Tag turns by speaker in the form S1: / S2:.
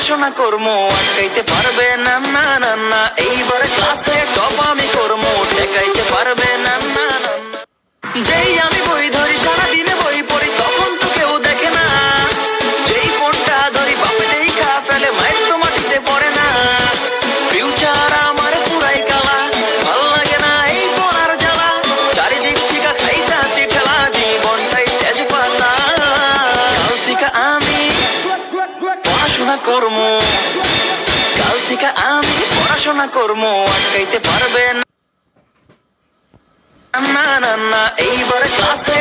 S1: পড়াশোনা করবো আটকাইতে পারবে না না না না, এইবারে ক্লাসে টপ আমি করবো ঠেকাইতে পারবে না না না। যেই আমি বই ধরি সারাদিনে বই পড়ি তখন তো কেউ দেখে না, যেই ফোনটা ধরি বাপে দেখা ফেলে মায়ের তো মাটিতে পড়ে না। ফিউচার আমার পুরাই কালা, ভাল লাগে না এই পড়ার জ্বালা, চারিদিক থেকে খাইতাছি ঠেলা, জীবনটাই তেজপাতা। কাল থেকে আমি পড়াশোনা করবো, কাল থেকে আমি পড়াশোনা করবো আটকাইতে পারবে না না না না, এইবারে ক্লাসে